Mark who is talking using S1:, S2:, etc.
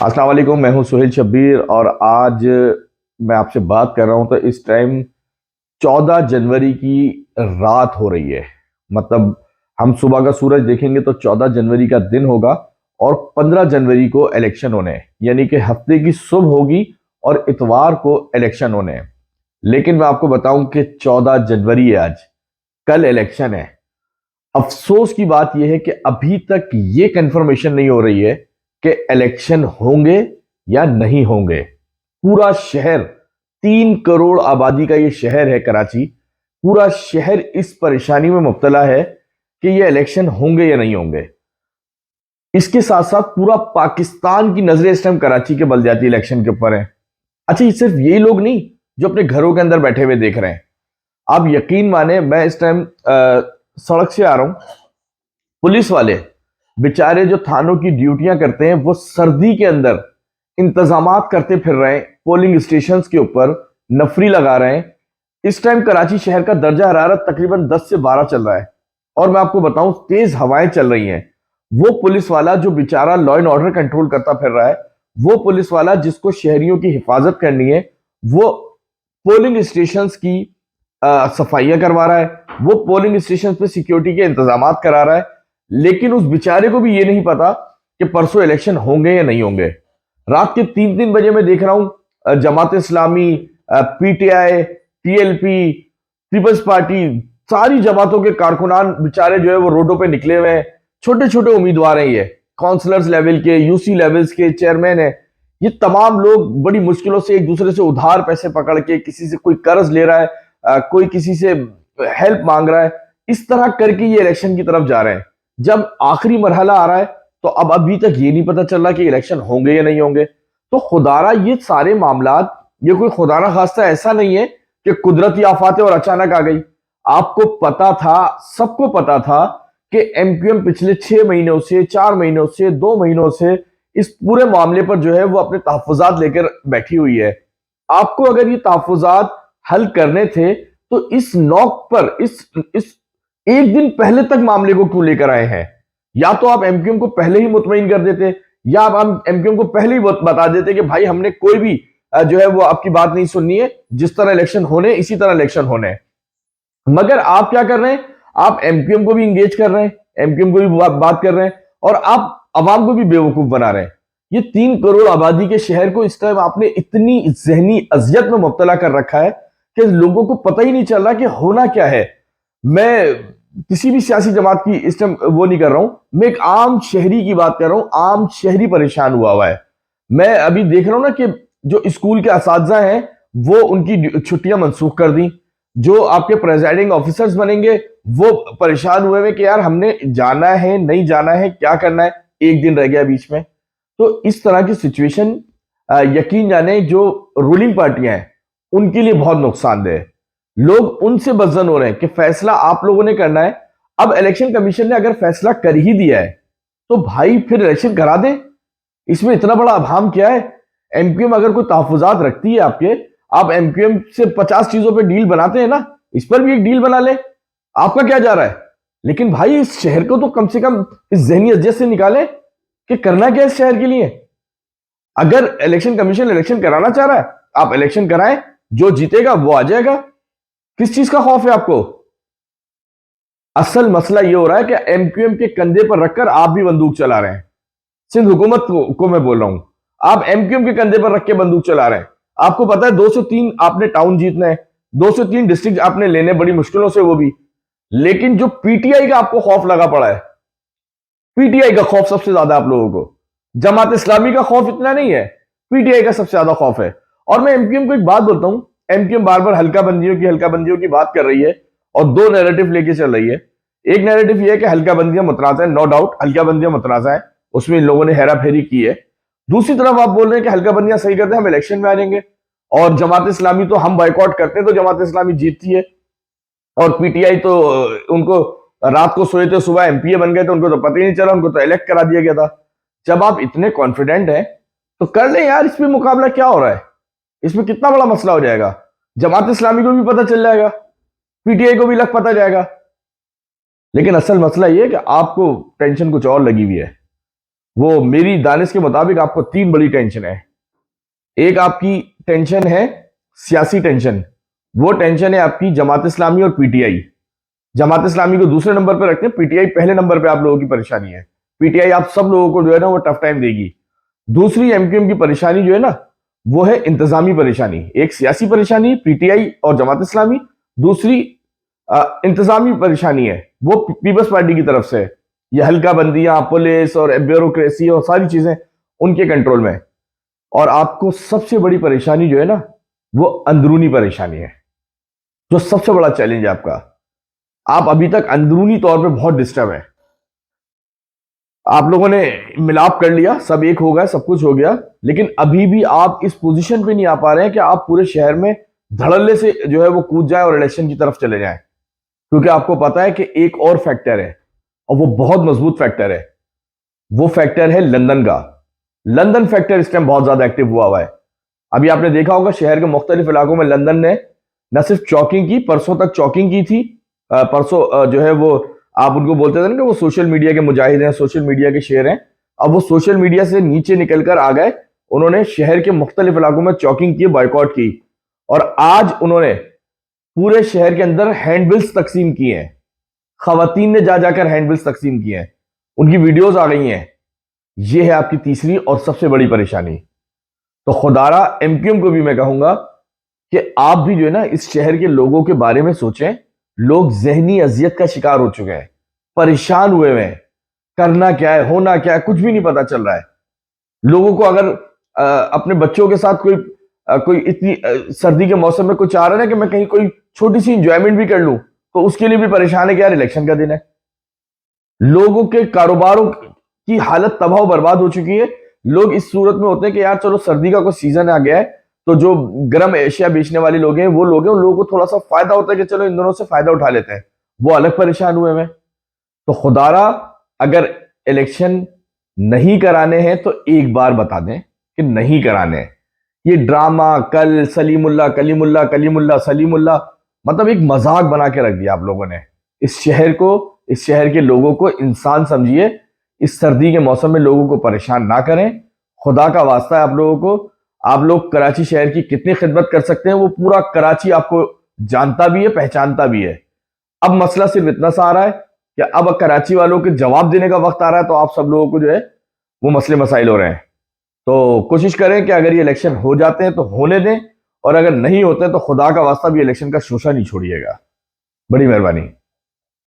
S1: अस्सलाम वालेकुम। मैं हूं सुहेल शब्बीर और आज मैं आपसे बात कर रहा हूं तो इस टाइम 14 जनवरी की रात हो रही है। मतलब हम सुबह का सूरज देखेंगे तो 14 जनवरी का दिन होगा और 15 जनवरी को इलेक्शन होने हैं, यानी कि हफ्ते की सुबह होगी और इतवार को इलेक्शन होने हैं। लेकिन मैं आपको बताऊं कि 14 जनवरी है आज, कल इलेक्शन है। अफसोस की बात यह है कि अभी तक ये कंफर्मेशन नहीं हो रही है कि इलेक्शन होंगे या नहीं होंगे। पूरा शहर, 3 करोड़ आबादी का ये शहर है कराची, पूरा शहर इस परेशानी में मुब्तला है कि ये इलेक्शन होंगे या नहीं होंगे। इसके साथ साथ पूरा पाकिस्तान की नजरें इस टाइम कराची के बलदियाती इलेक्शन के ऊपर है। अच्छा, ये सिर्फ यही लोग नहीं जो अपने घरों के अंदर बैठे हुए देख रहे हैं। आप यकीन माने, मैं इस टाइम सड़क से आ रहा हूं। पुलिस वाले बेचारे जो थानों की ड्यूटियां करते हैं वो सर्दी के अंदर इंतजामात करते फिर रहे हैं, पोलिंग स्टेशंस के ऊपर नफरी लगा रहे हैं। इस टाइम कराची शहर का दर्जा हरारत तकरीबन 10 से 12 चल रहा है और मैं आपको बताऊं तेज हवाएं चल रही हैं। वो पुलिस वाला जो बेचारा लॉ एंड ऑर्डर कंट्रोल करता फिर रहा है, वो पुलिस वाला जिसको शहरियों की हिफाजत करनी है, वो पोलिंग स्टेशंस की सफाइयां करवा रहा है, वो पोलिंग स्टेशन पे सिक्योरिटी के इंतजाम करा रहा है। लेकिन उस बेचारे को भी ये नहीं पता कि परसों इलेक्शन होंगे या नहीं होंगे। रात के 3-3 बजे मैं देख रहा हूं Jamaat Islami, PTI, TLP, peoples party, सारी जमातों के कारकुनान बेचारे जो है वो रोडों पे निकले हुए हैं। छोटे छोटे उम्मीदवार हैं, ये काउंसलर्स लेवल के, यूसी लेवल्स के चेयरमैन है। ये तमाम लोग बड़ी मुश्किलों से एक दूसरे से उधार पैसे पकड़ के, किसी से कोई कर्ज ले रहा है, कोई किसी से हेल्प मांग रहा है, इस तरह करके ये इलेक्शन की तरफ जा रहे हैं। जब आखिरी मरहला आ रहा है तो अब अभी तक ये नहीं पता चल रहा कि इलेक्शन होंगे या नहीं होंगे। तो खुदारा ये सारे मामलात, ये कोई खुदा ना खास्ता ऐसा नहीं है कि कुदरती आफातें और अचानक आ गई। आपको पता था, सबको पता था कि एमक्यूएम पिछले 6 महीनों से, 4 महीनों से, 2 महीनों से इस पूरे मामले पर जो है वो अपने तहफुजात लेकर बैठी हुई है। आपको अगर ये तहफुजात हल करने थे तो इस नौक पर, इस एक दिन पहले तक मामले को क्यों लेकर आए हैं? या तो आप एमक्यूएम को पहले ही मुतमईन कर देते, या आप एमक्यूएम को पहले ही बता देते कि भाई हमने कोई भी जो है वो आपकी बात नहीं सुननी है, जिस तरह इलेक्शन होने इसी तरह इलेक्शन होने हैं। मगर आप क्या कर रहे हैं? आप एमक्यूएम को भी इंगेज कर रहे हैं, एमक्यूएम को भी बात कर रहे हैं और आप अवाम को भी बेवकूफ बना रहे हैं। ये 3 करोड़ आबादी के शहर को इस टाइम आपने इतनी जहनी अजियत में मुब्तला कर रखा है कि लोगों को पता ही नहीं चल रहा कि होना क्या है। मैं किसी भी सियासी जमात की इस टाइम वो नहीं कर रहा हूं, मैं एक आम शहरी की बात कर रहा हूं। आम शहरी परेशान हुआ है। मैं अभी देख रहा हूं ना कि जो स्कूल के असातिज़ा हैं वो उनकी छुट्टियां मनसूख कर दी। जो आपके प्रेजाइडिंग ऑफिसर्स बनेंगे वो परेशान हुए हैं कि यार हमने जाना है, नहीं जाना है, क्या करना है, एक दिन रह गया बीच में। तो इस तरह की सिचुएशन यकीन जाने जो रूलिंग पार्टियां हैं उनके लिए बहुत नुकसानदेह है। लोग उनसे बदजन हो रहे हैं कि फैसला आप लोगों ने करना है। अब इलेक्शन कमीशन ने अगर फैसला कर ही दिया है तो भाई फिर इलेक्शन करा दें। इसमें इतना बड़ा अभाम क्या है? एमक्यूएम अगर कोई तहफुजात रखती है आपके, आप एमक्यूएम से 50 चीजों पे डील बनाते हैं ना, इस पर भी एक डील बना ले। आपका क्या जा रहा है? लेकिन भाई इस शहर को तो कम से कम इस जहनी अजियत से निकालें कि करना क्या है इस शहर के लिए। अगर इलेक्शन कमीशन इलेक्शन कराना चाह रहा है, आप इलेक्शन कराएं, जो जीतेगा वो आ जाएगा। किस चीज का खौफ है आपको? असल मसला यह हो रहा है कि एमक्यूएम के कंधे पर रखकर आप भी बंदूक चला रहे हैं। सिंध हुकूमत को मैं बोल रहा हूं, आप एमक्यूएम के कंधे पर रख के बंदूक चला रहे हैं। आपको पता है 203 आपने टाउन जीतना है, 203 डिस्ट्रिक्ट आपने लेने बड़ी मुश्किलों से, वो भी। लेकिन जो पीटीआई का आपको खौफ लगा पड़ा है, पीटीआई का खौफ सबसे ज्यादा आप लोगों को, जमात इस्लामी का खौफ इतना नहीं है, पीटीआई का सबसे ज्यादा खौफ है। और मैं एमक्यूएम को एक बात बोलता हूं, एमक्यूएम बार बार हल्का बंदियों की बात कर रही है और दो नैरेटिव लेके चल रही है। एक नैरेटिव यह है कि हल्का बंदियां मुतनाज़ा है, नो डाउट हल्का बंदियां मुतनाज़ा है, उसमें इन लोगों ने हेरा फेरी की है। दूसरी तरफ आप बोल रहे हैं कि हल्का बंदियां सही करते हैं, हम इलेक्शन में आ जाएंगे और जमात इस्लामी तो हम बाइकआउट करते हैं तो जमात इस्लामी जीतती है, और पीटीआई तो उनको रात को सोए थे सुबह एमपीए बन गए थे, उनको तो पता ही नहीं चला, उनको तो इलेक्ट करा दिया गया था। जब आप इतने कॉन्फिडेंट हैं तो कर लें यार, इसमें मुकाबला क्या हो रहा है? इसमें कितना बड़ा मसला हो जाएगा, जमात इस्लामी को भी पता चल जाएगा, पीटीआई को भी लग पता जाएगा। लेकिन असल मसला यह है कि आपको टेंशन कुछ और लगी हुई है। वो मेरी दानिश के मुताबिक आपको 3 बड़ी टेंशन है। एक आपकी टेंशन है सियासी टेंशन, वो टेंशन है आपकी जमात इस्लामी और पीटीआई। जमात इस्लामी को दूसरे नंबर पर रखते हैं, पीटीआई पहले नंबर पे आप लोगों की परेशानी है। पीटीआई आप सब लोगों को जो है ना वो टफ टाइम देगी। दूसरी एमक्यूएम की परेशानी जो है ना वो है इंतजामी परेशानी। एक सियासी परेशानी पीटीआई और जमात इस्लामी, दूसरी इंतजामी परेशानी है वो पीपल्स पार्टी की तरफ से है। ये हल्का बंदियां, पुलिस और ब्यूरोक्रेसी और सारी चीजें उनके कंट्रोल में है। और आपको सबसे बड़ी परेशानी जो है ना वो अंदरूनी परेशानी है, जो सबसे बड़ा चैलेंज है आपका। आप अभी तक अंदरूनी तौर पे बहुत डिस्टर्ब है। आप लोगों ने मिलाप कर लिया, सब एक हो गया, सब कुछ हो गया, लेकिन अभी भी आप इस पोजीशन पे नहीं आ पा रहे हैं कि आप पूरे शहर में धड़ल्ले से जो है वो कूद जाए और इलेक्शन की तरफ चले जाएं। क्योंकि आपको पता है कि एक और फैक्टर है और वो बहुत मजबूत फैक्टर है। वो फैक्टर है लंदन का। लंदन फैक्टर इस टाइम बहुत ज्यादा एक्टिव हुआ है। अभी आपने देखा होगा शहर के मुख्तलिफ इलाकों में लंदन ने न सिर्फ चौकिंग की, परसों तक चौकिंग की थी। परसों जो है वो आप उनको बोलते थे ना कि वो सोशल मीडिया के मुजाहिद हैं, सोशल मीडिया के शेर हैं। अब वो सोशल मीडिया से नीचे निकलकर आ गए। उन्होंने शहर के मुख्तलिफ इलाकों में चौकिंग की, बॉयकॉट की, और आज उन्होंने पूरे शहर के अंदर हैंडबिल्स तकसीम किए हैं। खवातीन ने जा जाकर हैंडबिल्स तकसीम किए हैं, उनकी वीडियोज आ गई हैं। ये है आपकी तीसरी और सबसे बड़ी परेशानी। तो खुदारा एमक्यूएम को भी मैं कहूंगा कि आप भी जो है ना इस शहर के लोगों के बारे में सोचें। लोग जहनी अजियत का शिकार हो चुके हैं, परेशान हुए हैं, करना क्या है, होना क्या है, कुछ भी नहीं पता चल रहा है। लोगों को अगर अपने बच्चों के साथ कोई इतनी सर्दी के मौसम में कुछ आ रहा है ना कि मैं कहीं कोई छोटी सी इंजॉयमेंट भी कर लूं, तो उसके लिए भी परेशान है कि यार इलेक्शन का दिन है। लोगों के कारोबारों की हालत तबाह बर्बाद हो चुकी है। लोग इस सूरत में होते हैं कि यार चलो सर्दी का कोई सीजन आ गया है, तो जो गर्म एशिया बेचने वाले लोग हैं वो लोग हैं, उन लोगों को थोड़ा सा फायदा होता है कि चलो इन दोनों से फायदा उठा लेते हैं, वो अलग परेशान हुए हैं। तो खुदारा अगर इलेक्शन नहीं कराने हैं तो एक बार बता दें कि नहीं कराने हैं। ये ड्रामा कल सलीमुल्लाह कलीमुल्लाह कलीमुल्लाह सलीमुल्लाह, मतलब एक मजाक बना के रख दिया आप लोगों ने। इस शहर को, इस शहर के लोगों को इंसान समझिए। इस सर्दी के मौसम में लोगों को परेशान ना करें। खुदा का वास्ता है आप लोगों को। आप लोग कराची शहर की कितनी खिदमत कर सकते हैं वो पूरा कराची आपको जानता भी है, पहचानता भी है। अब मसला सिर्फ इतना सा आ रहा है कि अब कराची वालों के जवाब देने का वक्त आ रहा है, तो आप सब लोगों को जो है वो मसले मसाइल हो रहे हैं। तो कोशिश करें कि अगर ये इलेक्शन हो जाते हैं तो होने दें, और अगर नहीं होते तो खुदा का वास्ता भी इलेक्शन का शोशा नहीं छोड़िएगा। बड़ी मेहरबानी।